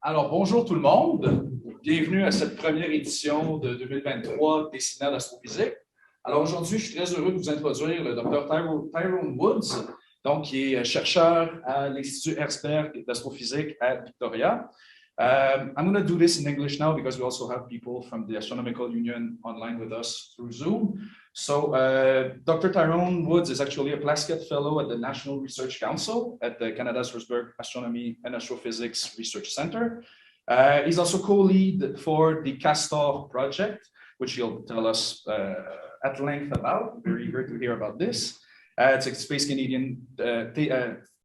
Alors, bonjour tout le monde. Bienvenue à cette première édition de 2023 des séminaires d'astrophysique. Alors, aujourd'hui, je suis très heureux de vous introduire le Dr. Tyrone Woods, donc, qui est chercheur à l'Institut Herzberg d'astrophysique à Victoria. I'm going to do this in English now because we also have people from the Astronomical Union online with us through Zoom. So, Dr. Tyrone Woods is actually a Plaskett Fellow at the National Research Council at the Canada's Herzberg Astronomy and Astrophysics Research Center. He's also co-lead for the CASTOR project, which he'll tell us at length about. Very eager to hear about this. It's a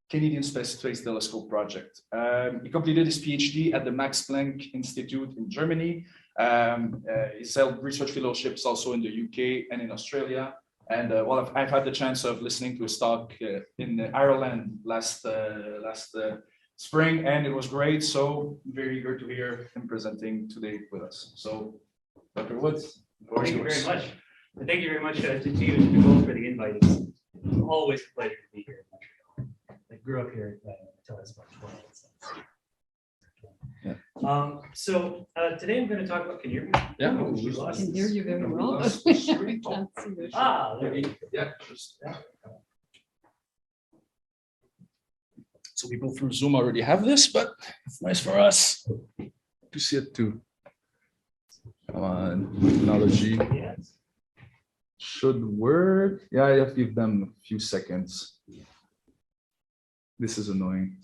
Canadian Space Telescope project. He completed his PhD at the Max Planck Institute in Germany. He's held research fellowships also in the UK and in Australia. And well, I've had the chance of listening to his talk in Ireland last spring, and it was great. So very eager to hear him presenting today with us. So, Dr. Woods, thank you very much. And thank you very much to you and to both for the invite. It's always a pleasure to be here in Montreal. I grew up here until I was about 12. Yeah. So today I'm going to talk about. Can you hear me? Yeah, I can hear you very well. There we go. Yeah. So people through Zoom already have this, but it's nice for us to see it too. Come on, technology should work. Yeah, I have to give them a few seconds. This is annoying.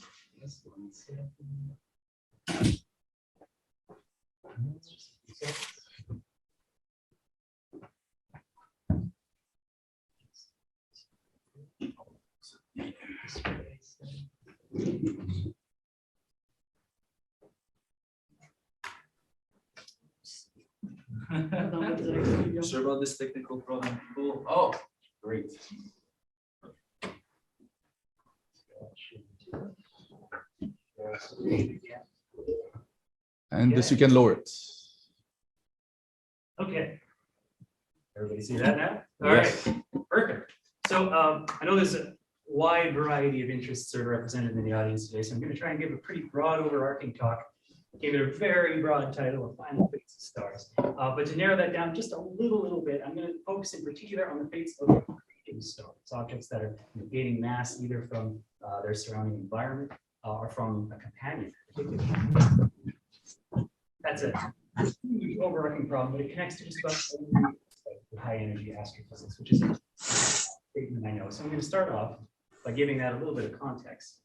Sorry about this technical problem, people. Oh, great. And this you can lower it. Okay. Everybody see that now? All right. Perfect. So I know there's a wide variety of interests that are represented in the audience today, so I'm going to try and give a pretty broad overarching talk. Gave it a very broad title of Final Fates of Stars. But to narrow that down just a little bit, I'm going to focus in particular on the fates of accreting stars, objects that are gaining mass either from their surrounding environment or from a companion. That's a huge overarching problem, but it connects to just about high energy astrophysics, which is a statement I know. So I'm going to start off by giving that a little bit of context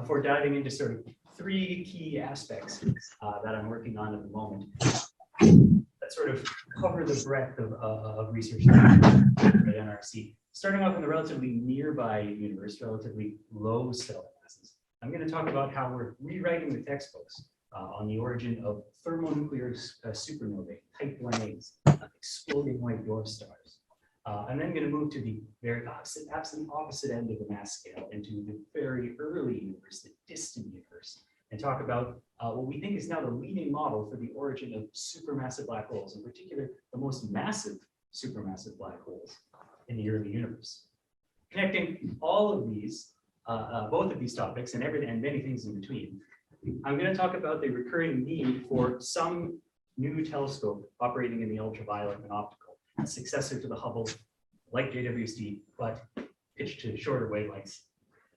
before diving into sort of three key aspects that I'm working on at the moment that sort of cover the breadth of research at NRC. Starting off in the relatively nearby universe, relatively low stellar masses, I'm going to talk about how we're rewriting the textbooks on the origin of thermonuclear supernovae, type 1As, exploding white dwarf stars. I'm then going to move to the very absolute opposite end of the mass scale into the very early universe, the distant universe, and talk about what we think is now the leading model for the origin of supermassive black holes, in particular, the most massive supermassive black holes in the early universe. Connecting all of these, both of these topics and many things in between, I'm going to talk about the recurring need for some new telescope operating in the ultraviolet and optical, a successor to the Hubble, like JWST, but pitched to shorter wavelengths.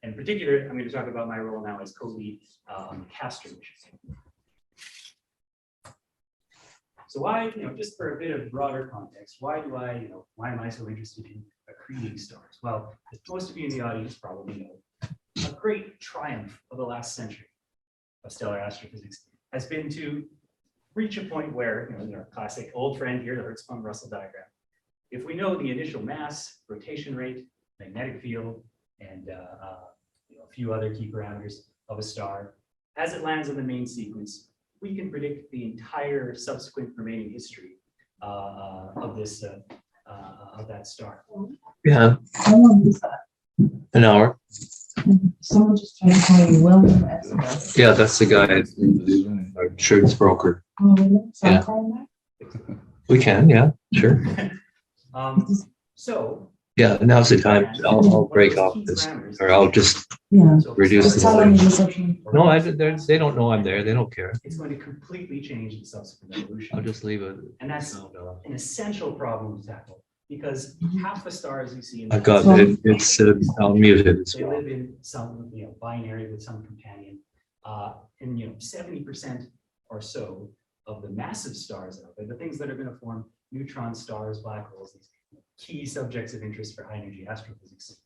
In particular, I'm going to talk about my role now as co-lead on the CASTOR mission. So why, just for a bit of broader context, why am I so interested in accreting stars? Well, as most of you in the audience probably know, a great triumph of the last century of stellar astrophysics has been to reach a point where, in our classic old friend here, the Hertzsprung-Russell diagram, if we know the initial mass, rotation rate, magnetic field, and a few other key parameters of a star, as it lands on the main sequence, we can predict the entire subsequent remaining history of that star. Yeah. How long is that? An hour. Someone just tried to call you William Esper. Yeah, that's the guy, our insurance broker. Oh, really? So Yeah. I'll call him back? We can, yeah, sure. So Yeah, now's the time. I'll break off this, or I'll just Yeah. reduce Just the tell them volume. the reception. No, they don't know I'm there. They don't care. It's going to completely change the subsequent evolution. I'll just leave it. And that's an essential problem to tackle because half the stars you see in I've got it. It's I'll mute it as they well. live in some binary with some companion, and 70% or so of the massive stars out there, the things that are going to form neutron stars, black holes, these key subjects of interest for high energy astrophysics.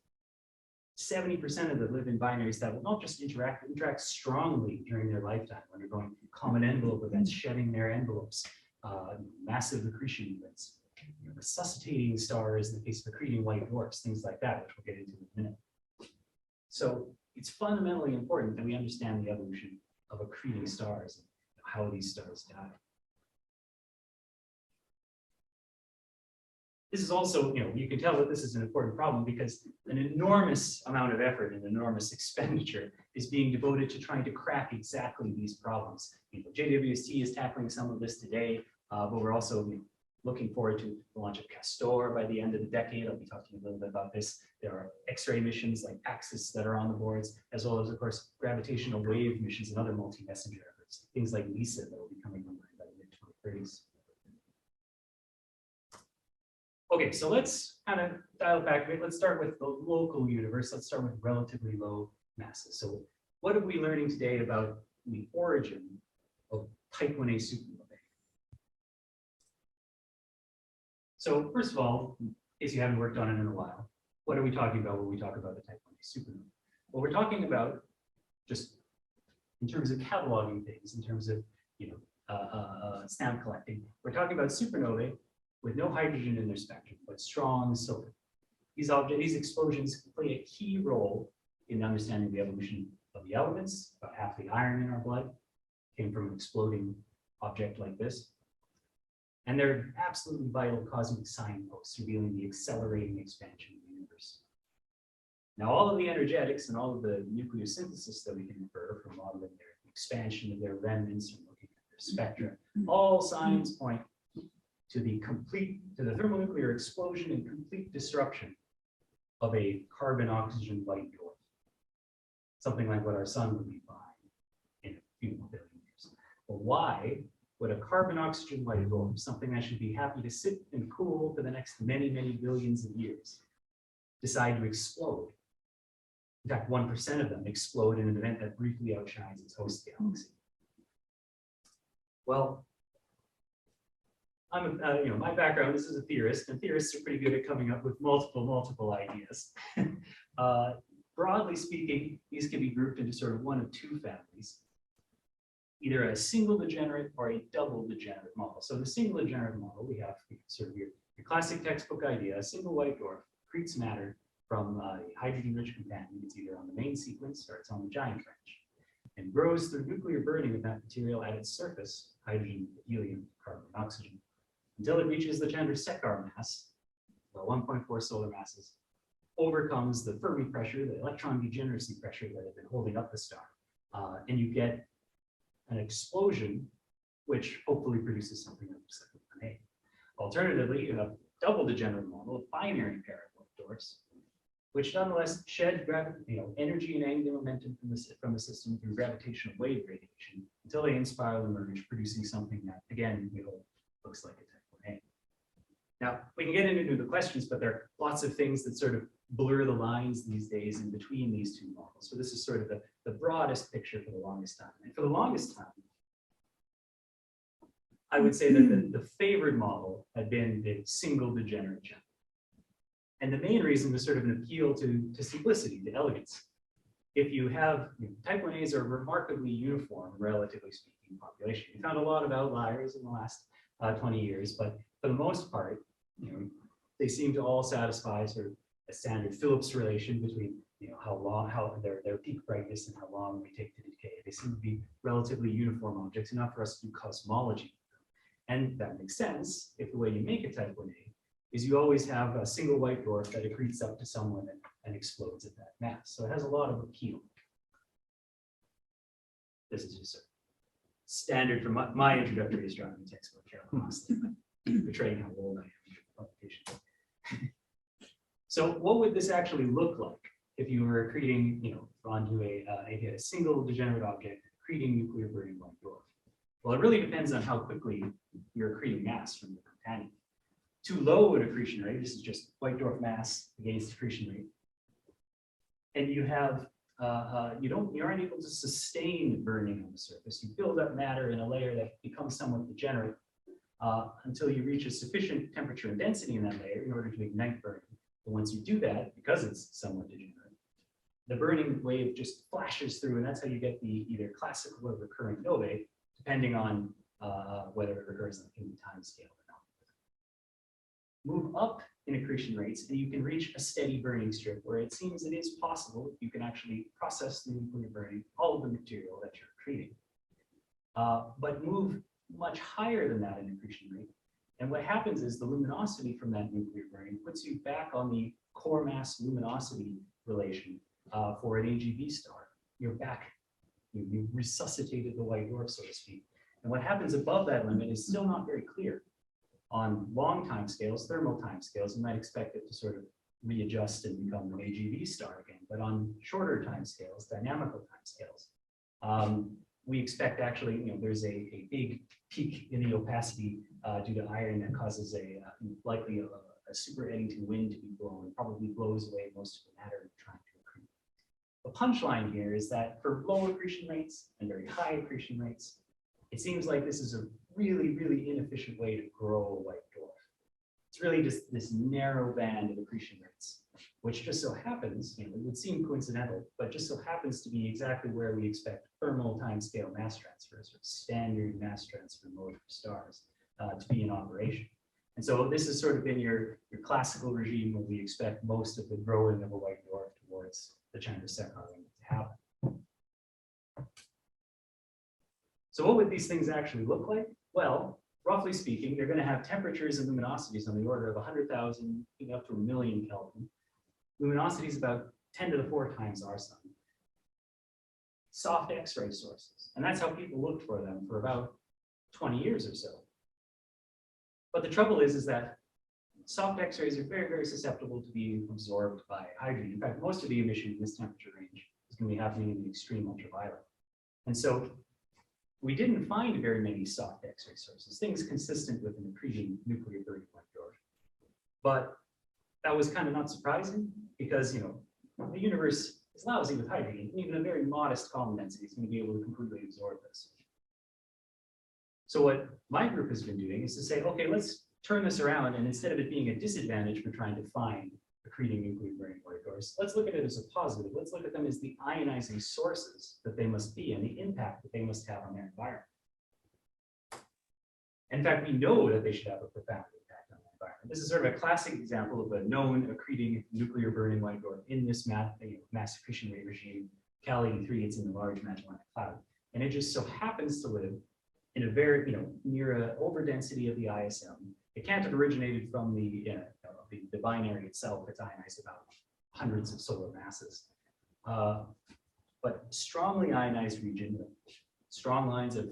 70% of them live in binaries that will not just interact strongly during their lifetime, undergoing common envelope events, shedding their envelopes, massive accretion events, resuscitating stars in the case of accreting white dwarfs, things like that, which we'll get into in a minute. So it's fundamentally important that we understand the evolution of accreting stars and how these stars die. This is also, you can tell that this is an important problem because an enormous amount of effort and enormous expenditure is being devoted to trying to crack exactly these problems. JWST is tackling some of this today, but we're also looking forward to the launch of CASTOR by the end of the decade. I'll be talking a little bit about this. There are X-ray missions like AXIS that are on the boards, as well as, of course, gravitational wave missions and other multi-messenger efforts, things like LISA that will be coming online by the mid-2030s. Okay, so let's kind of dial it back a bit. Let's start with the local universe. Let's start with relatively low masses. So what are we learning today about the origin of type 1a supernovae? So first of all, in case you haven't worked on it in a while, what are we talking about when we talk about the type 1a supernova? Well, we're talking about, just in terms of cataloging things, in terms of stamp collecting, we're talking about supernovae with no hydrogen in their spectrum, but strong silver. These explosions play a key role in understanding the evolution of the elements. About half the iron in our blood came from an exploding object like this. And they're absolutely vital cosmic signposts revealing the accelerating expansion of the universe. Now, all of the energetics and all of the nucleosynthesis that we can infer from modeling their expansion of their remnants and looking at their spectra, all signs point to the thermonuclear explosion and complete disruption of a carbon-oxygen white dwarf. Something like what our sun would be behind in a few billion years. But why would a carbon-oxygen white dwarf, something that should be happy to sit and cool for the next many, many billions of years, decide to explode? In fact, 1% of them explode in an event that briefly outshines its host galaxy. Well, my background, this is a theorist, and theorists are pretty good at coming up with multiple ideas. Broadly speaking, these can be grouped into sort of one of two families, either a single degenerate or a double degenerate model. So the single degenerate model, we have sort of your classic textbook idea: a single white dwarf accretes matter from a hydrogen-rich companion. It's either on the main sequence or it's on the giant branch, and grows through nuclear burning of that material at its surface, hydrogen, helium, carbon, and oxygen, until it reaches the Chandrasekhar mass, about 1.4 solar masses, overcomes the Fermi pressure, the electron degeneracy pressure that had been holding up the star, and you get an explosion, which hopefully produces something like type 1a. Alternatively, you have double degenerate model, a binary pair of white dwarfs, which nonetheless shed energy and angular momentum from the system through gravitational wave radiation until they inspiral and emerge, producing something that, again, we hope looks like a type 1a. Now, we can get into the questions, but there are lots of things that sort of blur the lines these days in between these two models. So this is sort of the broadest picture for the longest time. And for the longest time, I would say that the favored model had been the single degenerate channel. And the main reason was sort of an appeal to simplicity, to elegance. If you have, type 1As are remarkably uniform, relatively speaking, population. We found a lot of outliers in the last 20 years, but for the most part, they seem to all satisfy sort of a standard Phillips relation between how their peak brightness and how long they take to decay. They seem to be relatively uniform objects, enough for us to do cosmology. And that makes sense if the way you make a type 1A is you always have a single white dwarf that accretes up to some limit and explodes at that mass. So it has a lot of appeal. This is just a standard from my introductory astronomy textbook, Carol Mosley, betraying how old I am in publication. So what would this actually look like if you were accreting, onto a single degenerate object, accreting nuclear burning white dwarf? Well, it really depends on how quickly you're accreting mass from the companion. Too low an accretion rate, this is just white dwarf mass against accretion rate, and you have you aren't able to sustain burning on the surface. You build up matter in a layer that becomes somewhat degenerate until you reach a sufficient temperature and density in that layer in order to ignite burning. But once you do that, because it's somewhat degenerate, the burning wave just flashes through, and that's how you get the either classical or recurrent novae, depending on whether it occurs in the time scale or not. Move up in accretion rates, and you can reach a steady burning strip where it seems it is possible you can actually process the nuclear burning all of the material that you're accreting. But move much higher than that in accretion rate, and what happens is the luminosity from that nuclear burning puts you back on the core mass luminosity relation for an AGV star. You're back. You resuscitated the white dwarf, so to speak. And what happens above that limit is still not very clear. On long time scales, thermal time scales, you might expect it to sort of readjust and become an AGV star again. But on shorter time scales, dynamical time scales, we expect actually, there's a big peak in the opacity due to iron that causes likely a super Eddington wind to be blown, probably blows away most of the matter you're trying to accrete. The punchline here is that for low accretion rates and very high accretion rates, it seems like this is a really, really inefficient way to grow a white dwarf. It's really just this narrow band of accretion rates, which just so happens, it would seem coincidental, but just so happens to be exactly where we expect thermal timescale mass transfers, or standard mass transfer mode for stars, to be in operation. And so this has sort of been your classical regime where we expect most of the growing of a white dwarf towards the Chandrasekhar limit to happen. So what would these things actually look like? Well, roughly speaking, they're going to have temperatures and luminosities on the order of 100,000 up to 1,000,000 Kelvin. Luminosity is about 10 to the 4 times our sun. Soft X-ray sources, and that's how people looked for them for about 20 years or so. But the trouble is that soft X-rays are very, very susceptible to being absorbed by hydrogen. In fact, most of the emission in this temperature range is going to be happening in the extreme ultraviolet. And so we didn't find very many soft X-ray sources, things consistent with an accreting nuclear burning white dwarf. But that was kind of not surprising because, the universe is lousy with hydrogen, and even a very modest column density is going to be able to completely absorb this. So what my group has been doing is to say, okay, let's turn this around, and instead of it being a disadvantage for trying to find accreting nuclear burning white dwarfs, let's look at it as a positive. Let's look at them as the ionizing sources that they must be and the impact that they must have on their environment. In fact, we know that they should have a profound impact on the environment. This is sort of a classic example of a known accreting nuclear burning white dwarf in this mass accretion rate regime, Cal 83. It's in the Large Magellanic Cloud, and it just so happens to live in a very, near an overdensity of the ISM. It can't have originated from the binary itself. It's ionized about hundreds of solar masses. But strongly ionized region, strong lines of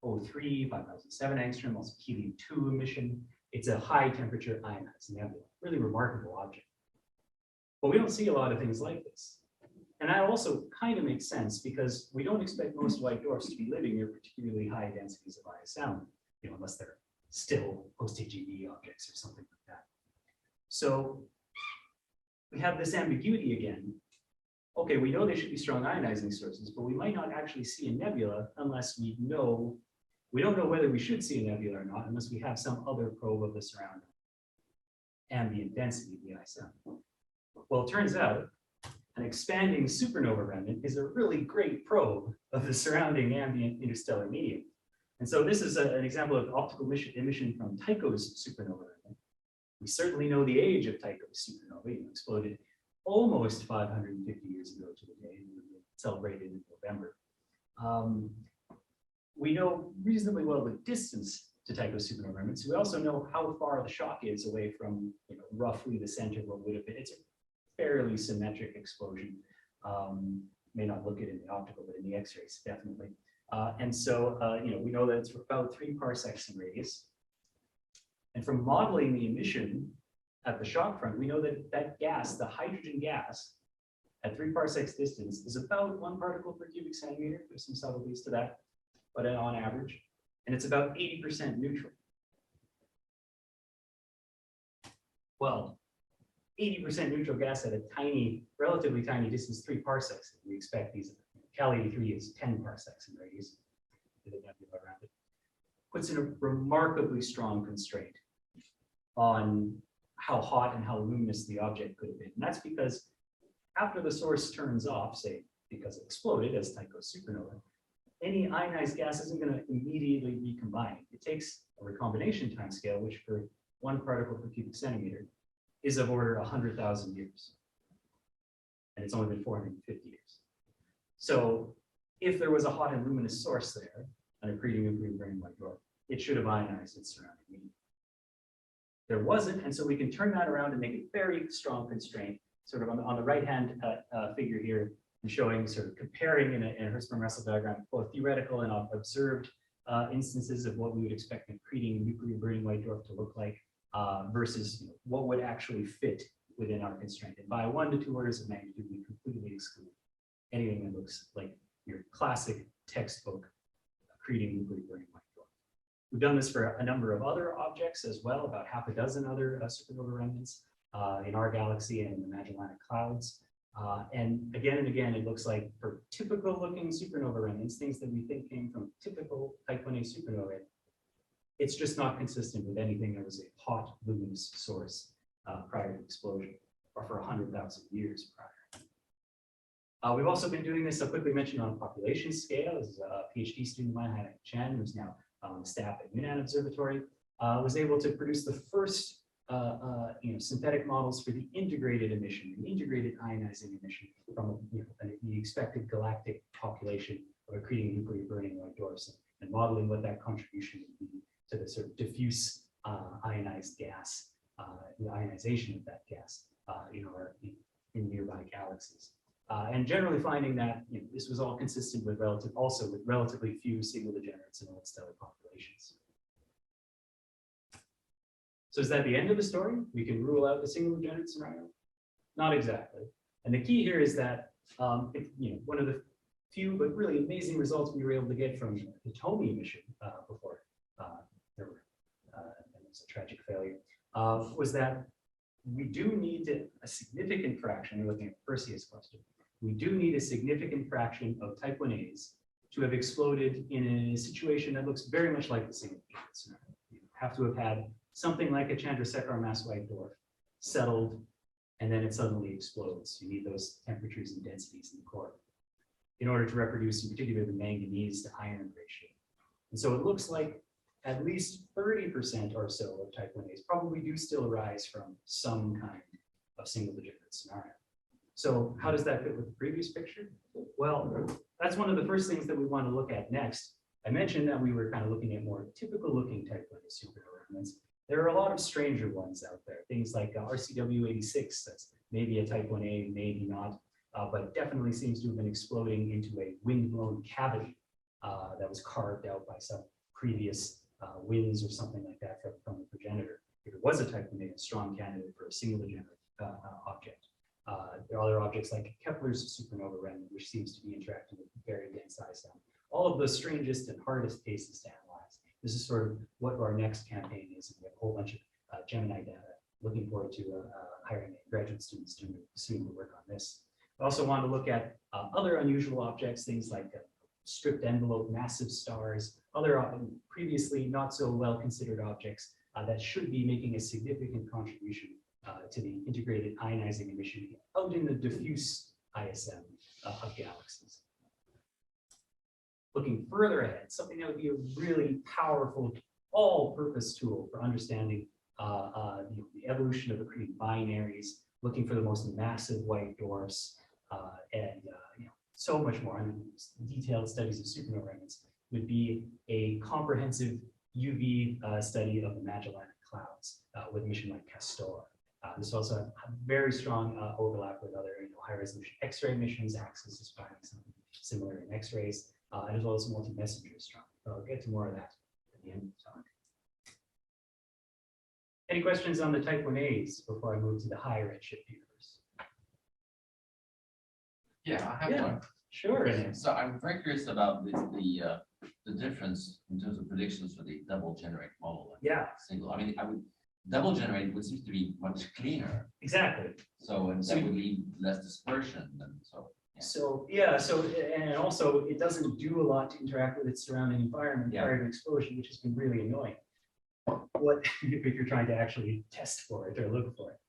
O3, 5007 angstrom, also helium-2 emission. It's a high temperature ionized nebula, really remarkable object. But we don't see a lot of things like this. And that also kind of makes sense because we don't expect most white dwarfs to be living near particularly high densities of ISM, unless they're still post-AGV objects or something like that. So we have this ambiguity again. Okay, we know they should be strong ionizing sources, but we might not actually see a nebula unless we don't know whether we should see a nebula or not, unless we have some other probe of the surrounding ambient density of the ISM. Well, it turns out an expanding supernova remnant is a really great probe of the surrounding ambient interstellar medium. And so this is an example of optical emission from Tycho's supernova remnant. We certainly know the age of Tycho's supernova. It exploded almost 550 years ago to the day, and we celebrated in November. We know reasonably well the distance to Tycho's supernova remnant, so we also know how far the shock is away from roughly the center of what would have been. It's a fairly symmetric explosion. May not look it in the optical, but in the X-rays, definitely. And so, we know that it's about 3 parsecs in radius. And from modeling the emission at the shock front, we know that that gas, the hydrogen gas, at 3 parsecs distance is about 1 particle per cubic centimeter. There's some subtleties to that, but on average, and it's about 80% neutral. Well, 80% neutral gas at a tiny, relatively tiny distance, 3 parsecs. We expect these. Cal 83 is 10 parsecs in radius. Around it. Puts in a remarkably strong constraint on how hot and how luminous the object could have been. And that's because after the source turns off, say because it exploded as Tycho supernova, any ionized gas isn't going to immediately recombine. It takes a recombination timescale, which for 1 particle per cubic centimeter is of order 100,000 years. And it's only been 450 years. So if there was a hot and luminous source there, an accreting nuclear burning white dwarf, it should have ionized its surrounding medium. There wasn't, and so we can turn that around and make a very strong constraint, sort of on the right-hand figure here, and showing sort of comparing in a Herzberg diagram both theoretical and observed instances of what we would expect an accreting nuclear burning white dwarf to look like versus what would actually fit within our constraint. And by 1 to 2 orders of magnitude, we completely exclude anything that looks like your classic textbook accreting nuclear burning white dwarf. We've done this for a number of other objects as well, about half a dozen other supernova remnants in our galaxy and in the Magellanic Clouds. And again, it looks like for typical looking supernova remnants, things that we think came from typical type 1A supernovae, it's just not consistent with anything that was a hot, luminous source prior to explosion, or for 100,000 years prior. We've also been doing this, I'll quickly mention on a population scale. This is a PhD student of mine, Han Chen, who's now staff at Yunnan Observatory, was able to produce the first synthetic models for the integrated emission, the integrated ionizing emission from the expected galactic population of accreting nuclear burning white dwarfs, and modeling what that contribution would be to the sort of diffuse ionized gas, the ionization of that gas in nearby galaxies. And generally finding that this was all consistent with relatively few single degenerates in old stellar populations. So is that the end of the story? We can rule out the single degenerate scenario? Not exactly. And the key here is that one of the few but really amazing results we were able to get from the TOMI mission before there was a tragic failure was that we do need a significant fraction, looking at Perseus' question, we do need a significant fraction of type 1As to have exploded in a situation that looks very much like the single degenerate scenario. You have to have had something like a Chandrasekhar mass white dwarf settled, and then it suddenly explodes. You need those temperatures and densities in the core in order to reproduce, in particular, the manganese to iron ratio. And so it looks like at least 30% or so of type 1As probably do still arise from some kind of single degenerate scenario. So how does that fit with the previous picture? Well, that's one of the first things that we want to look at next. I mentioned that we were kind of looking at more typical looking type 1A supernova remnants. There are a lot of stranger ones out there, things like RCW 86, that's maybe a type 1A, maybe not, but definitely seems to have been exploding into a wind-blown cavity that was carved out by some previous winds or something like that from the progenitor. If it was a type 1A, a strong candidate for a single degenerate object. There are other objects like Kepler's supernova remnant, which seems to be interacting with very dense ice down. All of the strangest and hardest cases to analyze. This is sort of what our next campaign is. We have a whole bunch of Gemini data. Looking forward to hiring graduate students to soon to work on this. I also want to look at other unusual objects, things like stripped envelope, massive stars, other previously not so well considered objects that should be making a significant contribution to the integrated ionizing emission out in the diffuse ISM of galaxies. Looking further ahead, something that would be a really powerful all-purpose tool for understanding the evolution of accreting binaries, looking for the most massive white dwarfs, and so much more. I mean, detailed studies of supernova remnants would be a comprehensive UV study of the Magellanic Clouds with a mission like CASTOR. This also has a very strong overlap with other high-resolution X-ray missions. AXIS is finding something similar in X-rays, as well as multi-messenger astronomy. I'll get to more of that at the end of the talk. Any questions on the type 1As before I move to the higher redshift universe? Yeah, I have Yeah. one. Sure. So I'm very curious about the difference in terms of predictions for the double generate model. And Yeah, single. I mean, double generate would seem to be much cleaner. exactly. So and that would leave less dispersion and so. Yeah. So, yeah, so, and also it doesn't do a lot to interact with its surrounding environment Yeah. prior to explosion, which has been really annoying. What if you're trying to actually test for it or look for it?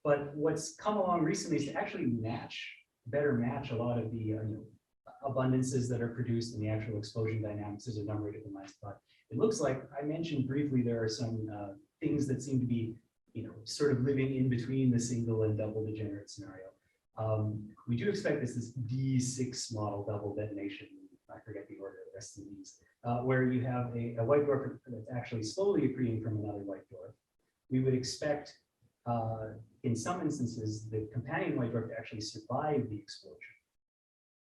But what's come along recently is to actually better match a lot of the abundances that are produced in the actual explosion dynamics. There's a number of different lines, but it looks like I mentioned briefly there are some things that seem to be sort of living in between the single and double degenerate scenario. We do expect this D6 model double detonation. I forget the order of the rest of these, where you have a white dwarf that's actually slowly accreting from another white dwarf. We would expect, in some instances, the companion white dwarf to actually survive the explosion,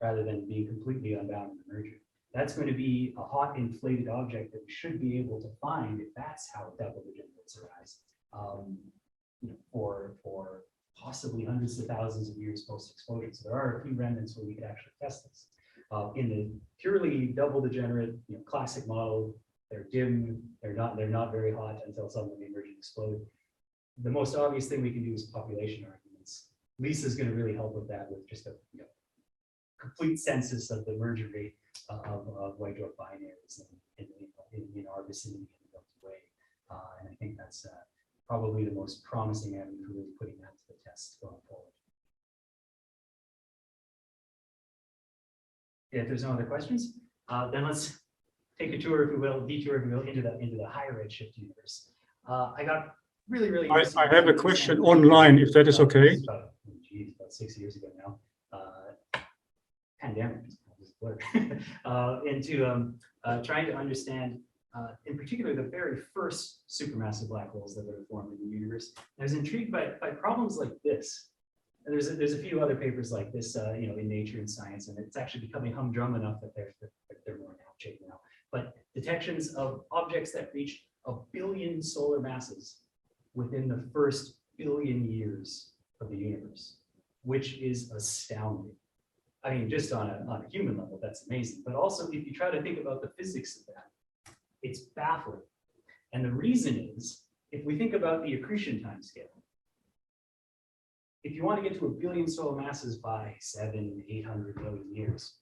rather than being completely unbound in the merger. That's going to be a hot inflated object that we should be able to find if that's how double degenerates arise, for possibly hundreds of thousands of years post-explosion. So there are a few remnants where we could actually test this. In the purely double degenerate, classic model, they're dim, they're not very hot until suddenly they emerge and explode. The most obvious thing we can do is population arguments. Lisa's going to really help with that, with just a complete census of the merger rate of white dwarf binaries in our vicinity in the Milky Way. And I think that's probably the most promising avenue for really putting that to the test going forward. If there's no other questions, then let's take a tour, if we will, detour, if we will, into the higher redshift universe. I got really. I have a question online, if that is okay. About 6 years ago now. Pandemic, into trying to understand, in particular, the very first supermassive black holes that were formed in the universe. I was intrigued by problems like this. And there's a few other papers like this, in Nature and Science, and it's actually becoming humdrum enough that they're more shape now. But detections of objects that reach 1 billion solar masses within the first billion years of the universe, which is astounding. I mean, just on a human level, that's amazing. But also, if you try to think about the physics of that, it's baffling. And the reason is, if we think about the accretion timescale, if you want to get to 1 billion solar masses by 700-800 million years,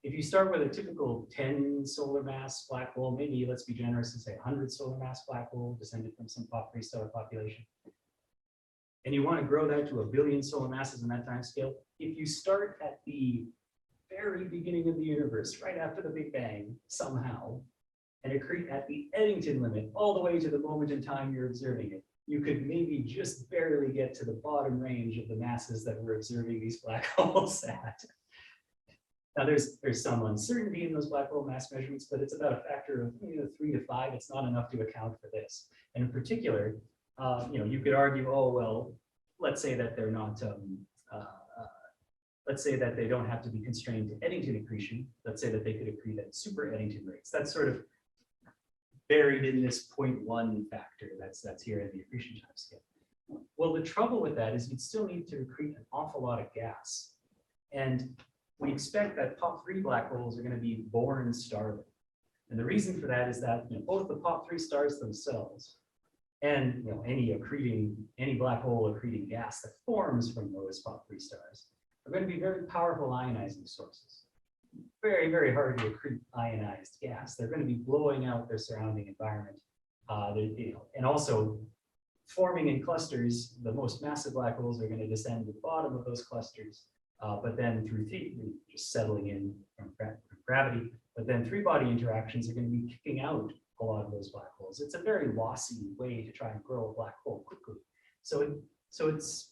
if you start with a typical 10 solar mass black hole, maybe let's be generous and say 100 solar mass black hole descended from some pop-3 stellar population, and you want to grow that to 1 billion solar masses in that time scale, if you start at the very beginning of the universe, right after the Big Bang, somehow, and accrete at the Eddington limit all the way to the moment in time you're observing it, you could maybe just barely get to the bottom range of the masses that we're observing these black holes at. Now, there's some uncertainty in those black hole mass measurements, but it's about a factor of 3 to 5. It's not enough to account for this. And in particular, you could argue, oh, well, let's say that they're not, let's say that they don't have to be constrained to Eddington accretion. Let's say that they could accrete at super Eddington rates. That's sort of buried in this 0.1 factor that's here in the accretion time scale. Well, the trouble with that is you'd still need to accrete an awful lot of gas. And we expect that pop-3 black holes are going to be born starving. And the reason for that is that both the pop-3 stars themselves and any black hole accreting gas that forms from those pop-3 stars are going to be very powerful ionizing sources. Very, very hard to accrete ionized gas. They're going to be blowing out their surrounding environment. And also forming in clusters, the most massive black holes are going to descend to the bottom of those clusters, but then through just settling in from gravity. But then three-body interactions are going to be kicking out a lot of those black holes. It's a very lossy way to try and grow a black hole quickly. So it's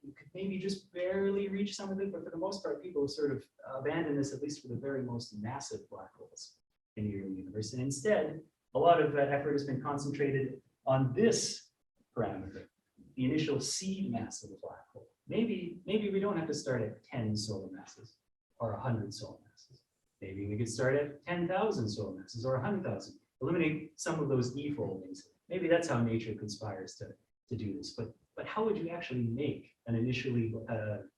you could maybe just barely reach some of it, but for the most part, people sort of abandon this, at least for the very most massive black holes in the early universe. And instead, a lot of that effort has been concentrated on this parameter, the initial seed mass of the black hole. Maybe we don't have to start at 10 solar masses or 100 solar masses. Maybe we could start at 10,000 solar masses or 100,000. eliminate some of those E foldings. Maybe that's how nature conspires to do this. But how would you actually make an initially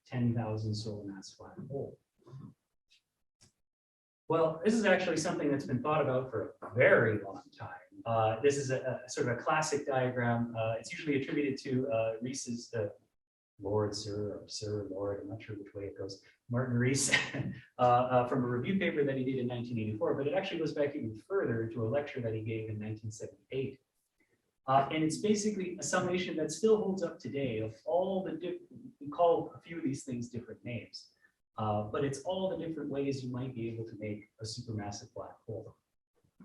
10,000 solar mass black hole? Well, this is actually something that's been thought about for a very long time. This is a sort of a classic diagram. It's usually attributed to Rees's Lord, Sir, or Sir, Lord, I'm not sure which way it goes, Martin Rees, from a review paper that he did in 1984, but it actually goes back even further to a lecture that he gave in 1978. And it's basically a summation that still holds up today of all the different, we call a few of these things different names, but it's all the different ways you might be able to make a supermassive black hole.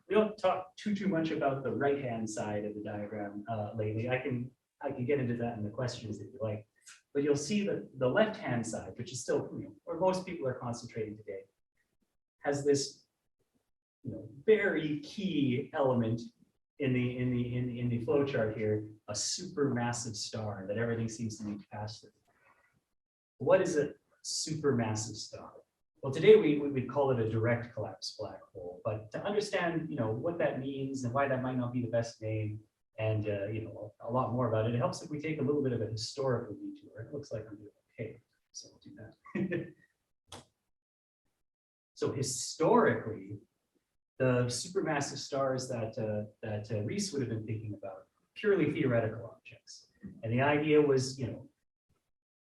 We don't talk too much about the right-hand side of the diagram lately. I can get into that in the questions if you like. But you'll see that the left-hand side, which is still, where most people are concentrating today, has this, very key element in the flow chart here, a supermassive star that everything seems to need to pass through. What is a supermassive star? Well, today we call it a direct collapse black hole. But to understand, what that means and why that might not be the best name, and a lot more about it, it helps if we take a little bit of a historical detour. It looks like I'm doing okay, so I'll do that. So historically, the supermassive stars that Rees would have been thinking about, purely theoretical objects. And the idea was,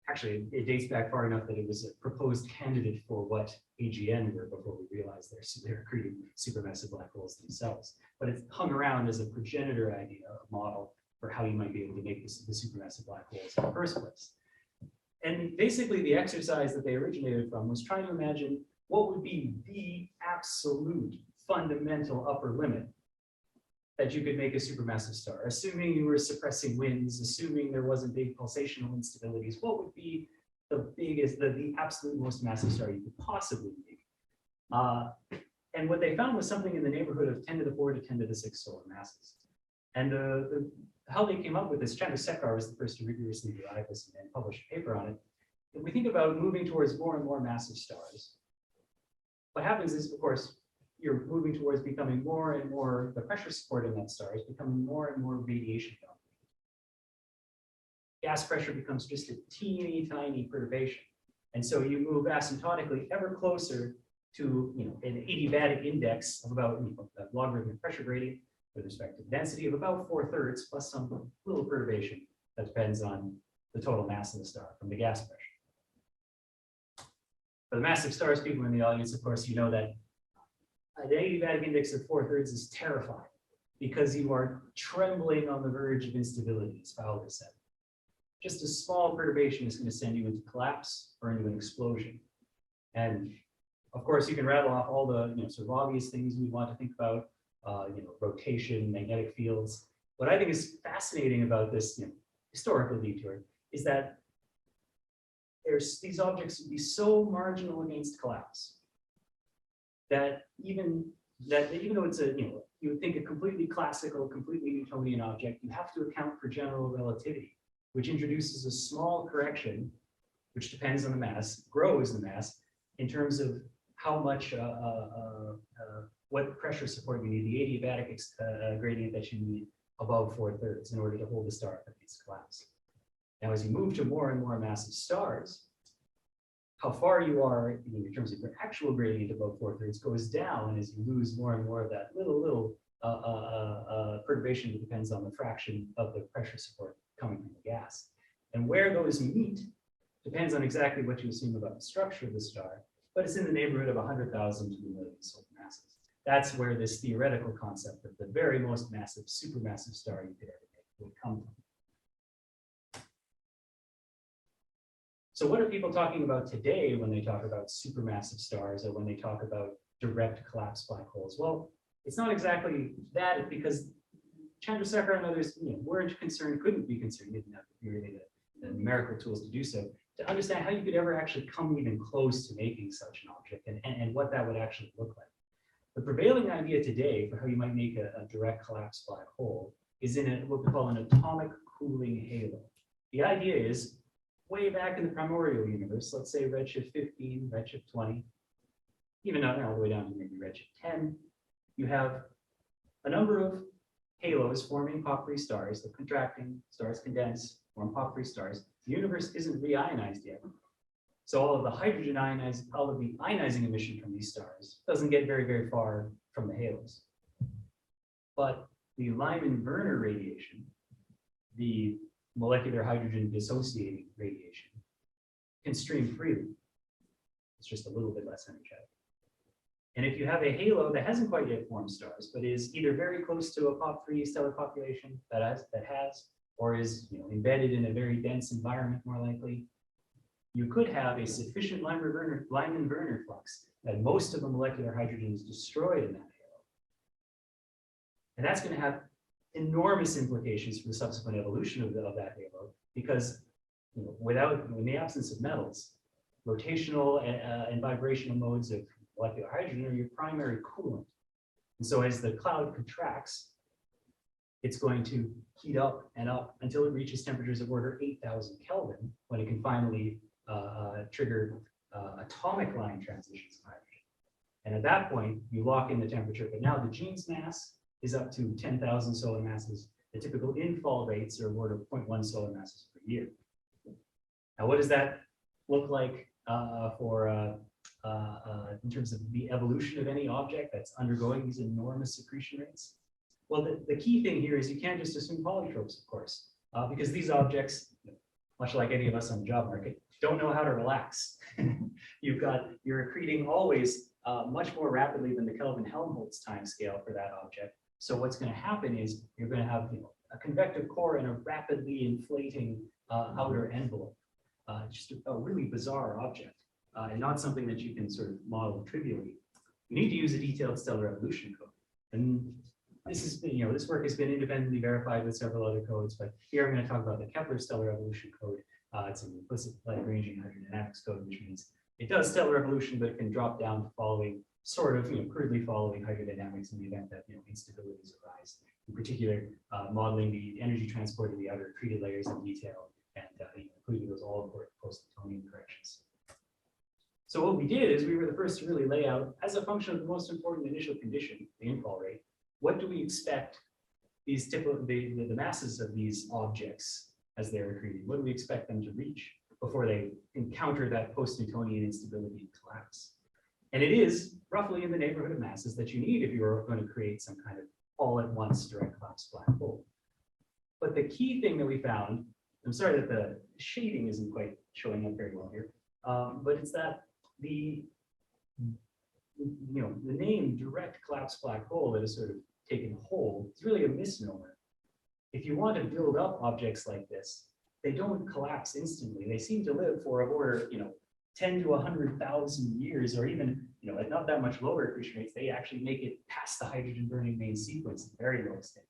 actually it dates back far enough that it was a proposed candidate for what AGN were before we realized they're creating supermassive black holes themselves. But it hung around as a progenitor idea, a model for how you might be able to make the supermassive black holes in the first place. And basically the exercise that they originated from was trying to imagine what would be the absolute fundamental upper limit that you could make a supermassive star, assuming you were suppressing winds, assuming there wasn't big pulsational instabilities. What would be the biggest, the absolute most massive star you could possibly make? And what they found was something in the neighborhood of 10 to the 4 to 10 to the 6 solar masses. And how they came up with this, Chandrasekhar was the first to rigorously derive this and publish a paper on it. If we think about moving towards more and more massive stars, what happens is, of course, you're moving towards becoming more and more, the pressure support in that star is becoming more and more radiation dominated. Gas pressure becomes just a teeny tiny perturbation. And so you move asymptotically ever closer to an adiabatic index of about a logarithmic pressure gradient with respect to density of about 4/3 plus some little perturbation that depends on the total mass of the star from the gas pressure. For the massive stars, people in the audience, of course, you know that an adiabatic index of 4/3 is terrifying because you are trembling on the verge of instability, as Fowler said. Just a small perturbation is going to send you into collapse or into an explosion. And of course, you can rattle off all the sort of obvious things we want to think about, rotation, magnetic fields. What I think is fascinating about this historical detour is that these objects would be so marginal against collapse that even though it's you would think a completely classical, completely Newtonian object, you have to account for general relativity, which introduces a small correction, which depends on the mass, grows the mass in terms of how much, what pressure support you need, the adiabatic gradient that you need above 4/3 in order to hold the star against collapse. Now, as you move to more and more massive stars, how far you are in terms of your actual gradient above 4/3 goes down as you lose more and more of that little perturbation that depends on the fraction of the pressure support coming from the gas. And where those meet depends on exactly what you assume about the structure of the star, but it's in the neighborhood of 100,000 to 1 million solar masses. That's where this theoretical concept of the very most massive, supermassive star you could ever make would come from. So what are people talking about today when they talk about supermassive stars or when they talk about direct collapse black holes? Well, it's not exactly that, because Chandrasekhar and others weren't concerned, couldn't be concerned, didn't have really the numerical tools to do so, to understand how you could ever actually come even close to making such an object and what that would actually look like. The prevailing idea today for how you might make a direct collapse black hole is in what we call an atomic cooling halo. The idea is, way back in the primordial universe, let's say redshift 15, redshift 20, even all the way down to maybe redshift 10, you have a number of halos forming pop-free stars. The contracting stars condense, form pop-free stars. The universe isn't reionized yet. So all of the hydrogen all of the ionizing emission from these stars doesn't get very, very far from the halos. But the Lyman-Werner radiation, the molecular hydrogen dissociating radiation, can stream freely. It's just a little bit less energetic. And if you have a halo that hasn't quite yet formed stars, but is either very close to a pop-free stellar population that has, or is embedded in a very dense environment, more likely, you could have a sufficient Lyman-Werner flux that most of the molecular hydrogen is destroyed in that halo. And that's going to have enormous implications for the subsequent evolution of that halo, because in the absence of metals, rotational and vibrational modes of molecular hydrogen are your primary coolant. And so as the cloud contracts, it's going to heat up and up until it reaches temperatures of order 8,000 Kelvin, when it can finally trigger atomic line transitions of hydrogen. And at that point, you lock in the temperature. But now the gene's mass is up to 10,000 solar masses. The typical infall rates are of order 0.1 solar masses per year. Now, what does that look like in terms of the evolution of any object that's undergoing these enormous accretion rates? Well, the key thing here is you can't just assume polytropes, of course, because these objects, much like any of us on the job market, don't know how to relax. You're accreting always much more rapidly than the Kelvin-Helmholtz time scale for that object. So what's going to happen is you're going to have a convective core and a rapidly inflating outer envelope. Just a really bizarre object, and not something that you can sort of model trivially. You need to use a detailed stellar evolution code. And this is, this work has been independently verified with several other codes, but here I'm going to talk about the Kepler stellar evolution code. It's an implicit light ranging hydrodynamics code, which means it does stellar evolution, but it can drop down to following crudely following hydrodynamics in the event that instabilities arise. In particular, modeling the energy transport of the outer accreted layers in detail, and including those all-important post-Newtonian corrections. So what we did is we were the first to really lay out, as a function of the most important initial condition, the infall rate, what do we expect these the masses of these objects as they're accreting? What do we expect them to reach before they encounter that post-Newtonian instability and collapse? And it is roughly in the neighborhood of masses that you need if you're going to create some kind of all-at-once direct collapse black hole. But the key thing that we found, I'm sorry that the shading isn't quite showing up very well here, but it's that the name direct collapse black hole that is sort of taken hold is really a misnomer. If you want to build up objects like this, they don't collapse instantly. They seem to live for of order 10 to 100,000 years, or even at not that much lower accretion rates. They actually make it past the hydrogen burning main sequence at very low extent.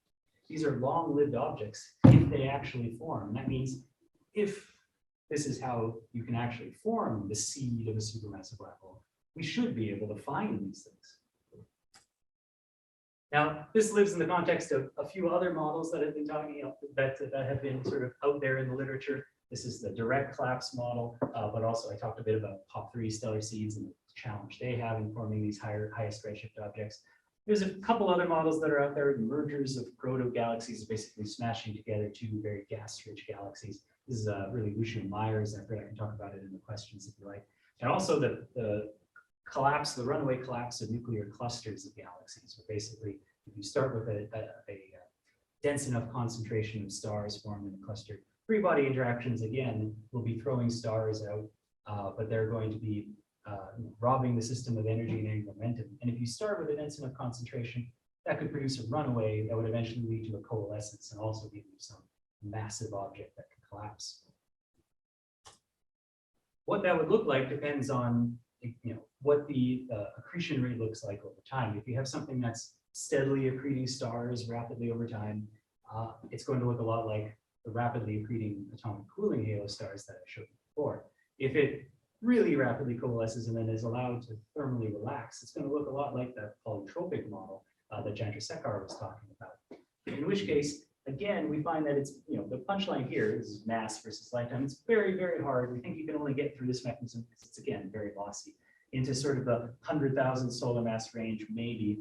These are long-lived objects if they actually form. And that means if this is how you can actually form the seed of a supermassive black hole, we should be able to find these things. Now, this lives in the context of a few other models that have been that have been sort of out there in the literature. This is the direct collapse model, but also I talked a bit about pop-3 stellar seeds and the challenge they have in forming these highest redshift objects. There's a couple other models that are out there, mergers of proto-galaxies, basically smashing together two very gas-rich galaxies. This is really Lucian Myers effort. I can talk about it in the questions if you like. And also the collapse, the runaway collapse of nuclear clusters of galaxies, where basically if you start with a dense enough concentration of stars formed in a cluster, three-body interactions again will be throwing stars out, but they're going to be robbing the system of energy and angular momentum. And if you start with a dense enough concentration, that could produce a runaway that would eventually lead to a coalescence and also give you some massive object that can collapse. What that would look like depends on what the accretion rate looks like over time. If you have something that's steadily accreting stars rapidly over time, it's going to look a lot like the rapidly accreting atomic cooling halo stars that I showed you before. If it really rapidly coalesces and then is allowed to thermally relax, it's going to look a lot like that polytropic model that Chandrasekhar was talking about. In which case, again, we find that it's, the punchline here is mass versus lifetime. It's very, very hard. We think you can only get through this mechanism because it's, again, very lossy, into sort of the 100,000 solar mass range, maybe.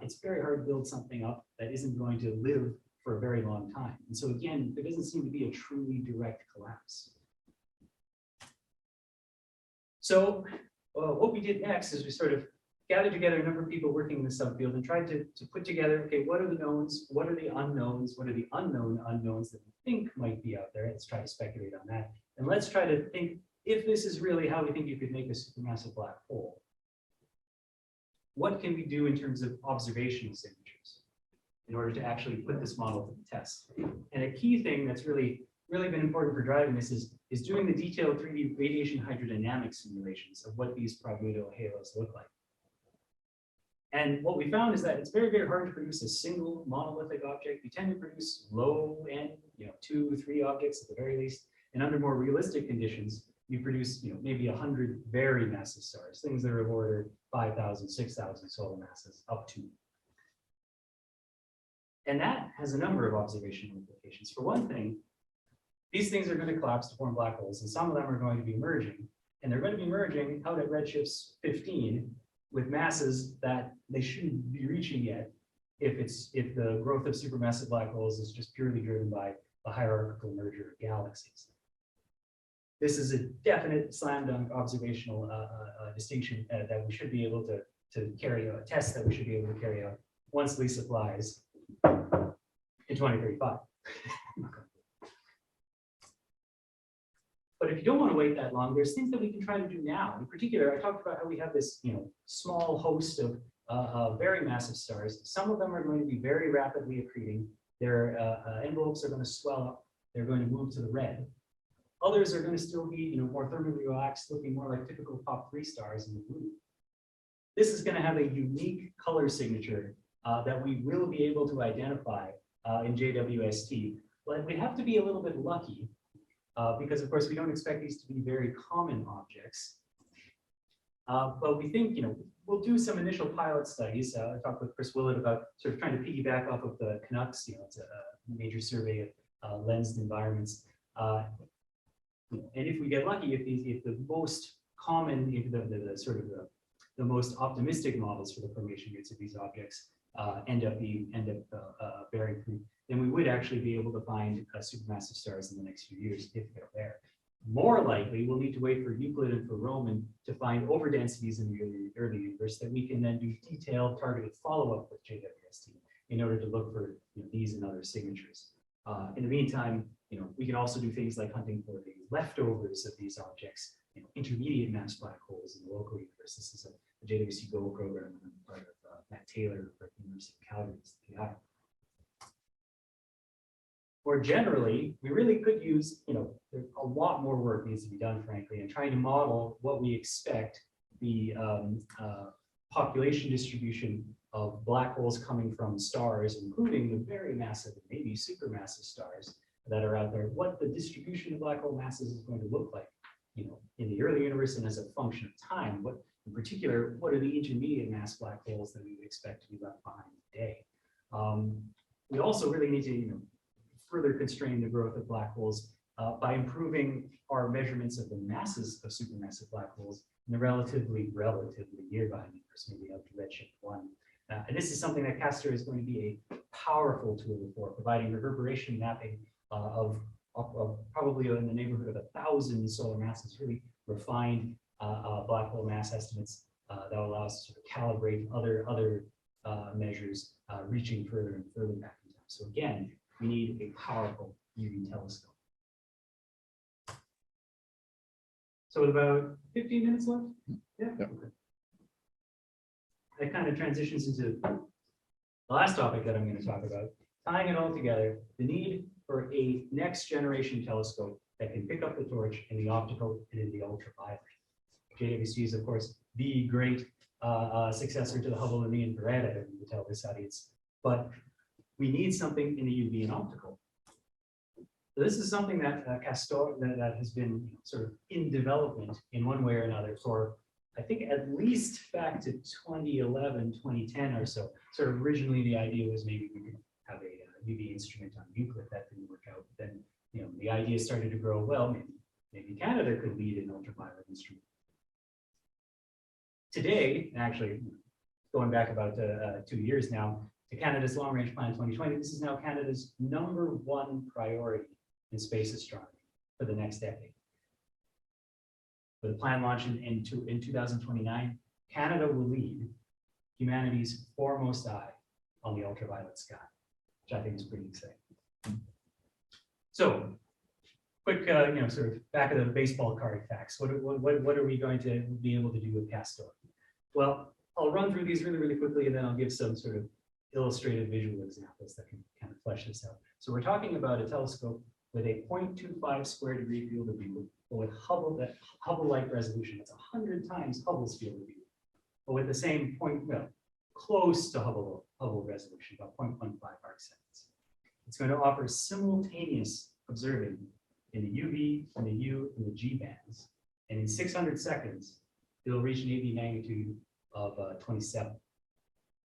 it's very hard to build something up that isn't going to live for a very long time. And so again, there doesn't seem to be a truly direct collapse. So what we did next is we sort of gathered together a number of people working in the subfield and tried to put together, okay, what are the knowns, what are the unknowns, what are the unknown unknowns that we think might be out there? Let's try to speculate on that. And let's try to think, if this is really how we think you could make a supermassive black hole, what can we do in terms of observational signatures in order to actually put this model to the test? And a key thing that's really been important for driving this is doing the detailed 3D radiation hydrodynamic simulations of what these primordial halos look like. And what we found is that it's very, very hard to produce a single monolithic object. You tend to produce low end, 2 or 3 objects at the very least. And under more realistic conditions, you produce, maybe 100 very massive stars, things that are of order 5,000, 6,000 solar masses up to. And that has a number of observational implications. For one thing, these things are going to collapse to form black holes, and some of them are going to be merging. And they're going to be merging out at redshifts 15 with masses that they shouldn't be reaching yet if the growth of supermassive black holes is just purely driven by the hierarchical merger of galaxies. This is a definite slam dunk observational distinction that we should be able to carry out, a test that we should be able to carry out once LISA flies in 2035. But if you don't want to wait that long, there's things that we can try to do now. In particular, I talked about how we have this small host of very massive stars. Some of them are going to be very rapidly accreting. Their envelopes are going to swell up. They're going to move to the red. Others are going to still be more thermally relaxed, looking more like typical top 3 stars in the blue. This is going to have a unique color signature that we will be able to identify in JWST. But we have to be a little bit lucky because, of course, we don't expect these to be very common objects. But we think, we'll do some initial pilot studies. I talked with Chris Willett about sort of trying to piggyback off of the Canucks. It's a major survey of lensed environments. And if we get lucky, if the most common, the most optimistic models for the formation rates of these objects end up bearing fruit, then we would actually be able to find supermassive stars in the next few years if they're there. More likely, we'll need to wait for Euclid and for Roman to find overdensities in the early universe that we can then do detailed targeted follow-up with JWST in order to look for these and other signatures. In the meantime, we can also do things like hunting for the leftovers of these objects, intermediate mass black holes in the local universe. This is a JWST Go program on the part of Matt Taylor at the University of Calgary's PI. More generally, we really could use, a lot more work needs to be done, frankly, in trying to model what we expect the population distribution of black holes coming from stars, including the very massive, maybe supermassive stars that are out there, what the distribution of black hole masses is going to look like, in the early universe and as a function of time. What, in particular, what are the intermediate mass black holes that we would expect to be left behind today? We also really need to, further constrain the growth of black holes by improving our measurements of the masses of supermassive black holes in the relatively nearby universe, maybe up to redshift 1. And this is something that CASTOR is going to be a powerful tool for, providing reverberation mapping of probably in the neighborhood of 1,000 solar masses, really refined black hole mass estimates that will allow us to sort of calibrate other measures reaching further and further back in time. So again, we need a powerful UV telescope. So with about 15 minutes left? Yeah. Yep. Okay. That kind of transitions into the last topic that I'm going to talk about, tying it all together, the need for a next generation telescope that can pick up the torch in the optical and in the ultraviolet. JWST is, of course, the great successor to the Hubble and the infrared, I don't need to tell this audience, but we need something in the UV and optical. So this is something that CASTOR that has been sort of in development in one way or another for, I think, at least back to 2011, 2010 or so. Sort of originally the idea was maybe we could have a UV instrument on Euclid. That didn't work out. But then the idea started to grow. Well, maybe Canada could lead an ultraviolet instrument. Today, actually, going back about 2 years now, to Canada's Long Range Plan 2020. This is now Canada's #1 priority in space astronomy for the next decade. With a plan launch in 2029, Canada will lead humanity's foremost eye on the ultraviolet sky, which I think is pretty exciting. So, quick, sort of back of the baseball card facts. What are we going to be able to do with CASTOR? Well, I'll run through these really, really quickly, and then I'll give some sort of illustrative visual examples that can kind of flesh this out. So we're talking about a telescope with a 0.25 square degree field of view, but with Hubble-like resolution. It's 100 times Hubble's field of view, but with the same close to Hubble resolution, about 0.15 arc seconds. It's going to offer simultaneous observing in the UV, and the U, and the G bands, and in 600 seconds, it'll reach an AV magnitude of 27.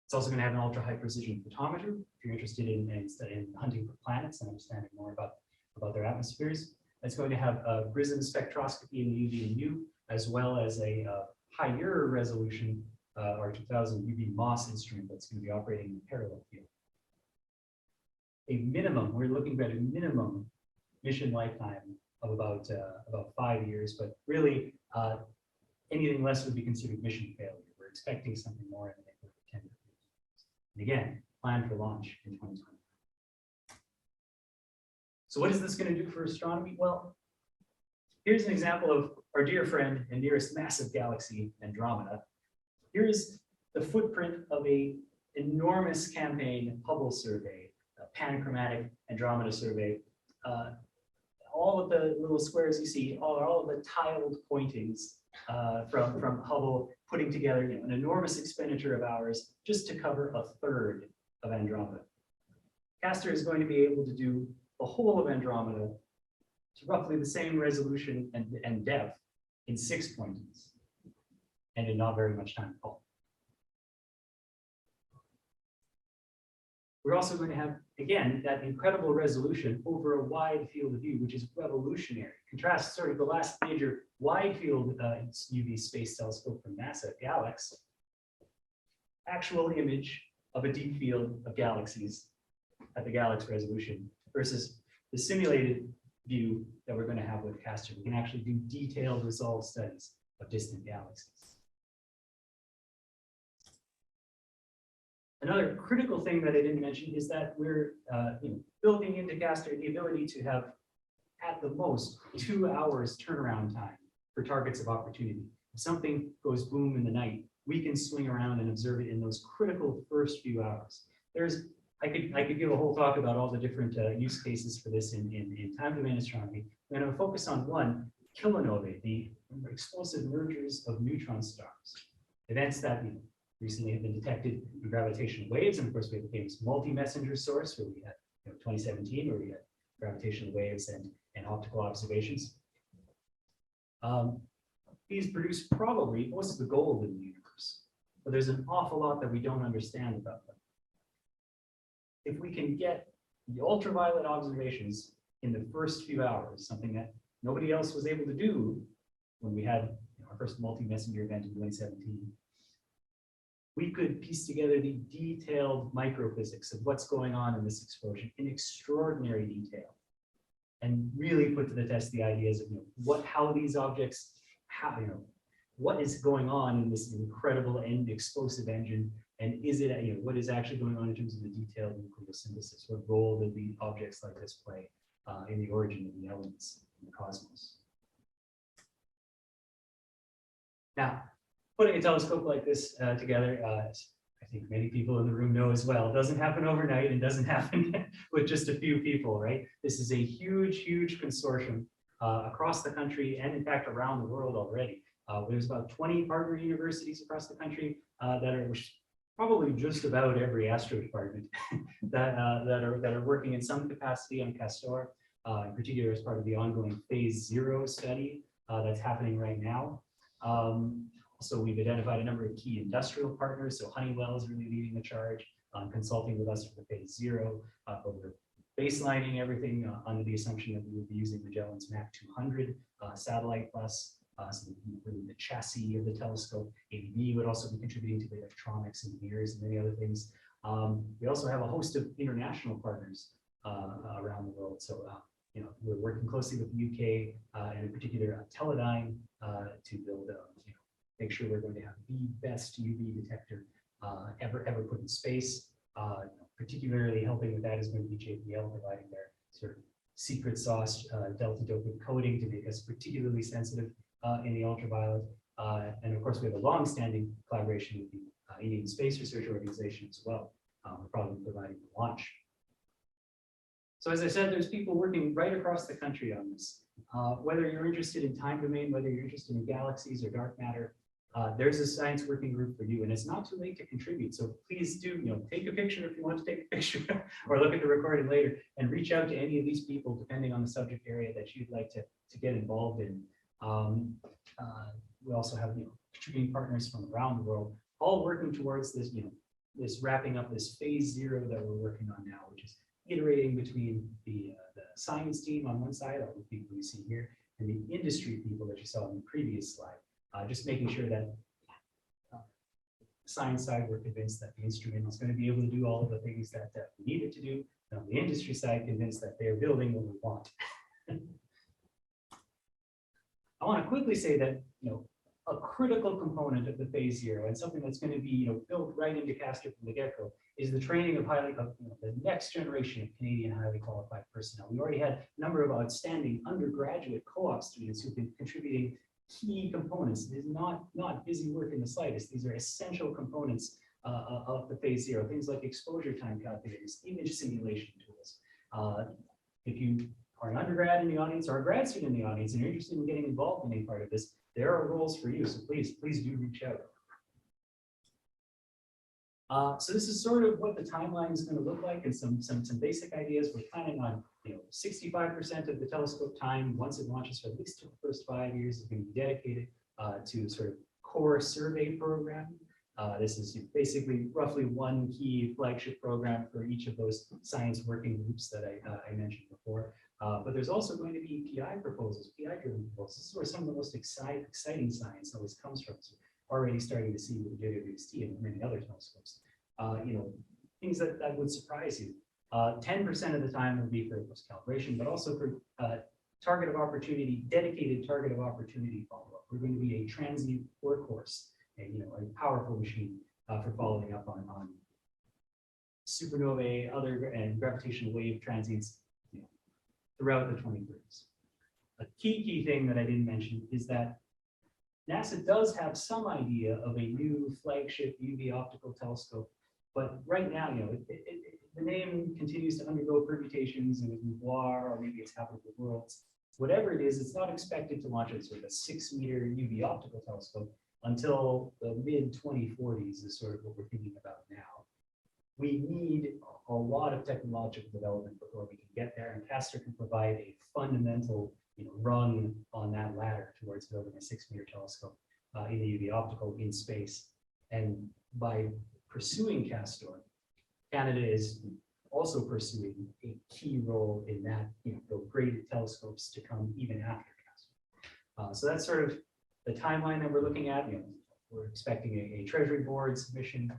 It's also going to have an ultra high precision photometer if you're interested in hunting for planets and understanding more about their atmospheres. It's going to have a prism spectroscopy in the UV and U, as well as a higher resolution R2000 UV MOS instrument that's going to be operating in parallel field. We're looking at a minimum mission lifetime of about 5 years, but really anything less would be considered mission failure. We're expecting something more in the neighborhood of 10 years. And again, planned for launch in 2020. So what is this going to do for astronomy? Well, here's an example of our dear friend and nearest massive galaxy, Andromeda. Here's the footprint of an enormous campaign Hubble survey, a panchromatic Andromeda survey. All of the little squares you see are all of the tiled pointings from Hubble, putting together an enormous expenditure of hours just to cover a third of Andromeda. CASTOR is going to be able to do the whole of Andromeda to roughly the same resolution and depth in 6 pointings, and in not very much time at all. We're also going to have, again, that incredible resolution over a wide field of view, which is revolutionary. Contrast sort of the last major wide field UV space telescope from NASA, GALAX, actual image of a deep field of galaxies at the GALAX resolution versus the simulated view that we're going to have with CASTOR. We can actually do detailed resolved studies of distant galaxies. Another critical thing that I didn't mention is that we're building into CASTOR the ability to have, at the most, 2 hours turnaround time for targets of opportunity. If something goes boom in the night, we can swing around and observe it in those critical first few hours. I could give a whole talk about all the different use cases for this in time domain astronomy. I'm going to focus on one, kilonovae, the explosive mergers of neutron stars, events that recently have been detected in gravitational waves. And of course, we have the famous multi-messenger source where we had 2017, where we had gravitational waves and optical observations. These produce probably most of the gold in the universe, but there's an awful lot that we don't understand about them. If we can get the ultraviolet observations in the first few hours, something that nobody else was able to do when we had our first multi-messenger event in 2017, we could piece together the detailed microphysics of what's going on in this explosion in extraordinary detail, and really put to the test the ideas of how these objects, what is going on in this incredible and explosive engine, and is it what is actually going on in terms of the detailed nucleosynthesis? What role do the objects like this play in the origin of the elements in the cosmos? Now, putting a telescope like this together, I think many people in the room know as well, doesn't happen overnight and doesn't happen with just a few people, right? This is a huge, huge consortium across the country and in fact around the world already. There's about 20 partner universities across the country that are probably just about every astro department that are working in some capacity on CASTOR, in particular as part of the ongoing phase 0 study that's happening right now. So we've identified a number of key industrial partners. So Honeywell is really leading the charge, consulting with us for the phase 0, but we're baselining everything under the assumption that we would be using Magellan's MAC 200 satellite bus So the chassis of the telescope. ABB would also be contributing to the electronics and mirrors and many other things. We also have a host of international partners around the world. So we're working closely with the UK and in particular Teledyne to build, make sure we're going to have the best UV detector ever put in space. Particularly helping with that is going to be JPL, providing their sort of secret sauce delta doping coating to make us particularly sensitive in the ultraviolet. And of course, we have a long-standing collaboration with the Indian Space Research Organization as well. We're probably providing the launch. So as I said, there's people working right across the country on this. Whether you're interested in time domain, whether you're interested in galaxies or dark matter, there's a science working group for you, and it's not too late to contribute. So please do, take a picture if you want to take a picture, or look at the recording later, and reach out to any of these people depending on the subject area that you'd like to get involved in. We also have contributing partners from around the world, all working towards this, this wrapping up this phase 0 that we're working on now, which is iterating between the science team on one side, all the people you see here, and the industry people that you saw in the previous slide. Just making sure that science side, we're convinced that the instrument is going to be able to do all of the things that we need it to do. And on the industry side, convinced that they're building what we want. I want to quickly say that a critical component of the phase 0 and something that's going to be built right into CASTOR from the get-go is the training of the next generation of Canadian highly qualified personnel. We already had a number of outstanding undergraduate co-op students who've been contributing key components. It is not busy work in the slightest. These are essential components of the phase 0. Things like exposure time calculators, image simulation tools. If you are an undergrad in the audience or a grad student in the audience and you're interested in getting involved in any part of this, there are roles for you. So please do reach out. So this is sort of what the timeline is going to look like, and some basic ideas. We're planning on 65% of the telescope time, once it launches, for at least the first 5 years, is going to be dedicated to sort of core survey program. This is basically roughly one key flagship program for each of those science working groups that I mentioned before. But there's also going to be PI proposals, PI-driven proposals. This is where some of the most exciting science always comes from. So already starting to see with the JWST and many other telescopes, things that would surprise you. 10% of the time will be for post-calibration, but also for target of opportunity, dedicated target of opportunity follow-up. We're going to be a transient workhorse, a powerful machine for following up on supernovae, and gravitational wave transients throughout the 2030s. A key thing that I didn't mention is that NASA does have some idea of a new flagship UV optical telescope, but right now, the name continues to undergo permutations with Voir, or maybe it's Habitable Worlds. Whatever it is, it's not expected to launch as sort of a 6-meter UV optical telescope until the mid-2040s is sort of what we're thinking about now. We need a lot of technological development before we can get there, and CASTOR can provide a fundamental rung on that ladder towards building a 6-meter telescope in the UV optical in space. And by pursuing CASTOR, Canada is also pursuing a key role in that, the graded telescopes to come even after CASTOR. So that's sort of the timeline that we're looking at. We're expecting a Treasury Board submission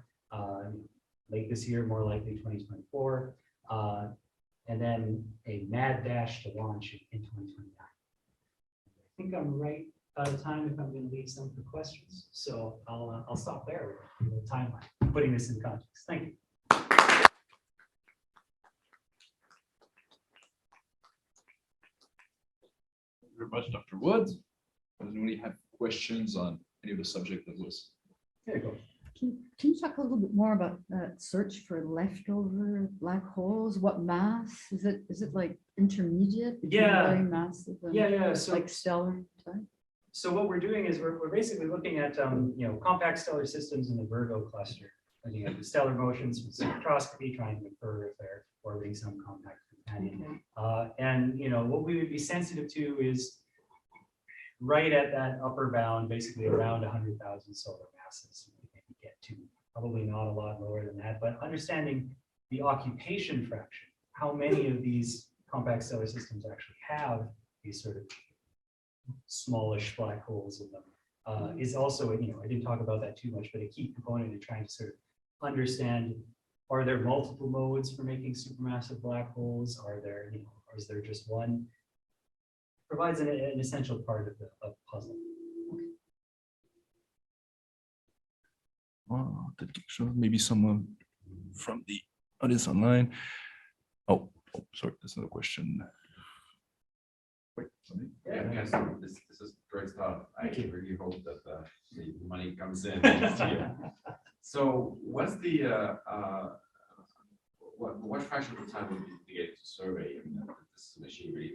late this year, more likely 2024, and then a mad dash to launch in 2029. I think I'm right out of time if I'm going to leave some for questions. So I'll stop there with the timeline, putting this in context. Thank you. Thank you very much, Dr. Wood. Does anybody have questions on any of the subject that was? There you go. Can you talk a little bit more about that search for leftover black holes? What mass is it? Is it like intermediate? Yeah. Massive. Yeah. So like stellar type? So what we're doing is we're basically looking at compact stellar systems in the Virgo cluster, looking at the stellar motions with spectroscopy, trying to infer if they're orbiting some compact companion. And what we would be sensitive to is right at that upper bound, basically around 100,000 solar masses. Get to probably not a lot lower than that, but understanding the occupation fraction, how many of these compact stellar systems actually have these sort of smallish black holes in them, is also, I didn't talk about that too much, but a key component in trying to sort of understand, are there multiple modes for making supermassive black holes? Are there, or is there just one? Provides an essential part of the puzzle. Maybe someone from the audience online. Oh, sorry, there's another question. Wait, somebody? Yes, this is great stuff. I really hope that the money comes in next year. So what's the what fraction of the time would be dedicated to survey? I mean, this machine ready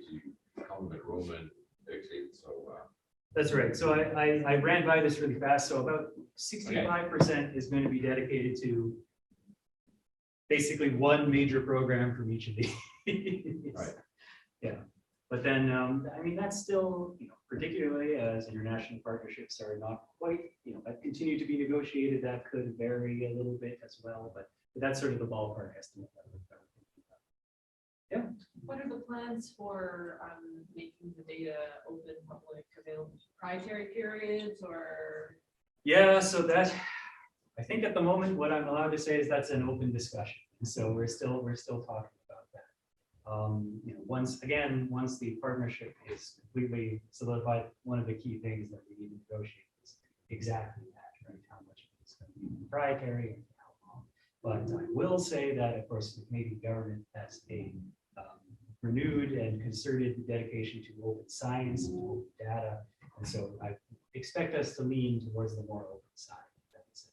to complement Roman, actually. So that's right. So I ran by this really fast. So about 65% is going to be dedicated to basically one major program from each of these. Right. Yeah. But then, I mean, that's still, particularly as international partnerships are not quite, that continue to be negotiated, that could vary a little bit as well, but that's sort of the ballpark estimate that we're thinking about. Yeah. What are the plans for making the data open, public, available, proprietary periods, or? Yeah, so that, I think at the moment, what I'm allowed to say is that's an open discussion. So we're still talking about that. Once the partnership is completely solidified, one of the key things that we need to negotiate is exactly that, right? How much of it is going to be proprietary and how long. But I will say that, of course, the Canadian government has a renewed and concerted dedication to open science and open data, and so I expect us to lean towards the more open side.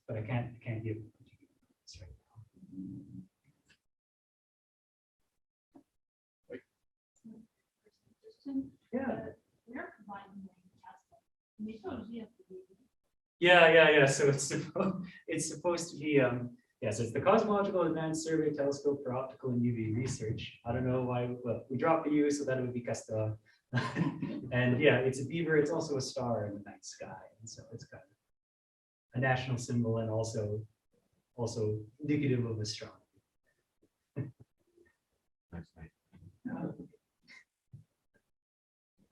But I can't give particular numbers right now. Yeah. Yeah. So it's supposed to be so it's the Cosmological Advanced Survey Telescope for Optical and UV Research. I don't know why, well, we dropped the U, so that would be CASTOR. And yeah, it's a beaver. It's also a star in the night sky, and so it's kind of a national symbol and also indicative of astronomy.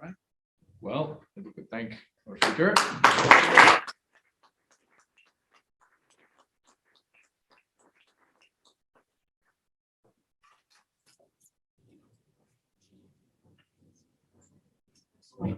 Right. Well, I think we could thank our speaker. Wait.